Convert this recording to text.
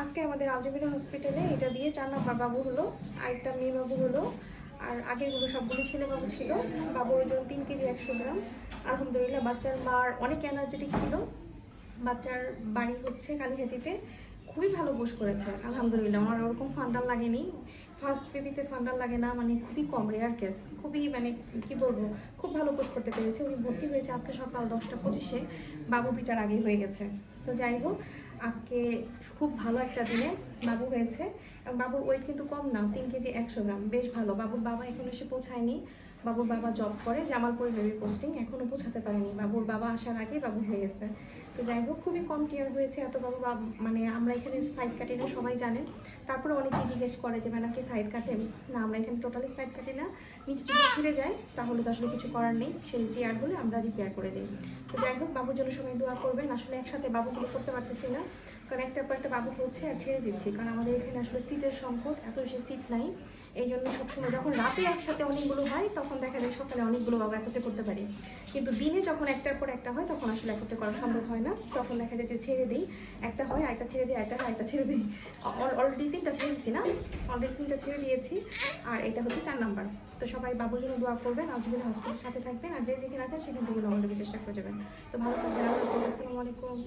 আজকে আমাদের আলজবেরা হসপিটালে এটা দিয়ে 4 নম্বর বাবু হলো, আরেকটা মেয়ে বাবু হলো, আর আগেরগুলো সবগুলো ছেলে বাবু ছিল। বাবুর ওজন 3 কেজি 100 গ্রাম। আলহামদুলিল্লাহ বাচ্চার মার অনেক এনার্জেটিক ছিল। বাচ্চার বাড়ি হচ্ছে কালীহাতিতে। খুবই ভালো বুশ করেছে আলহামদুলিল্লাহ। আমার ওরকম ফান্ডাল লাগেনি। ফার্স্ট বেবিতে ফান্ডাল লাগে না, মানে খুবই কম, রেয়ার কেস। খুবই মানে কি বলবো, খুব ভালো বুশ করতে পেরেছে। উনি ভর্তি হয়েছে আজকে সকাল 10টা 25-এ, বাবু 2টার আগেই হয়ে গেছে। তো যাই হোক, আজকে খুব ভালো একটা দিনে বাবু হয়েছে। এবং বাবুর ওয়েট কিন্তু কম না, 3 কেজি 100 গ্রাম, বেশ ভালো। বাবুর বাবা এখনো এসে পৌঁছায়নি। বাবুর বাবা জব করে, জামালপুরে বেবি পোস্টিং, এখনও পৌঁছাতে পারেনি। বাবুর বাবা আসার আগে বাবু হয়ে গেছে। তো যাই হোক, খুবই কম টিয়ার হয়েছে। এত বাবু মানে আমরা এখানে সাইড কাটি না, সবাই জানেন। তারপরে অনেকেই জিজ্ঞেস করে যে ম্যাডাম কি সাইড কাটেন? না, আমরা এখানে টোটালি সাইড কাটি না। নিচে যদি ছিঁড়ে যায় তাহলে তো আসলে কিছু করার নেই, সেই টিয়ার হলে আমরা রিপেয়ার করে দিই। তো যাই হোক, বাবুর জন্য সবাই দোয়া করবেন। আসলে একসাথে বাবুগুলো করতে পারতেছি না, কারণ একটার পর একটা বাবু হচ্ছে আর ছেড়ে দিচ্ছি, কারণ আমাদের এখানে আসলে সিটের সংকট, এত বেশি সিট নাই। এই জন্য সবসময় যখন রাতে একসাথে অনেকগুলো হয় তখন দেখা যায় সকালে অনেকগুলো বাবু একসাথে করতে পারি, কিন্তু দিনে যখন একটার পর একটা হয় তখন আসলে একসাথে করা সম্ভব হয় না। তখন দেখা যায় যে ছেড়ে দিই, একটা হয় আরেকটা ছেড়ে দিই, একটা হয় আরেকটা ছেড়ে দিই। অলরেডি 3টা ছেড়ে দিচ্ছি না, অলরেডি 3টা ছেড়ে দিয়েছি। আর এটা হচ্ছে 4 নাম্বার। তো সবাই বাবুর জন্য দোয়া করবেন, আলজবেরা হসপিটালের সাথে থাকবেন, আর যে যেখানে আছেন সেখান থেকে নগর চেষ্টা করে যাবেন। তো ভালো থাকবেন। আসসালামু আলাইকুম।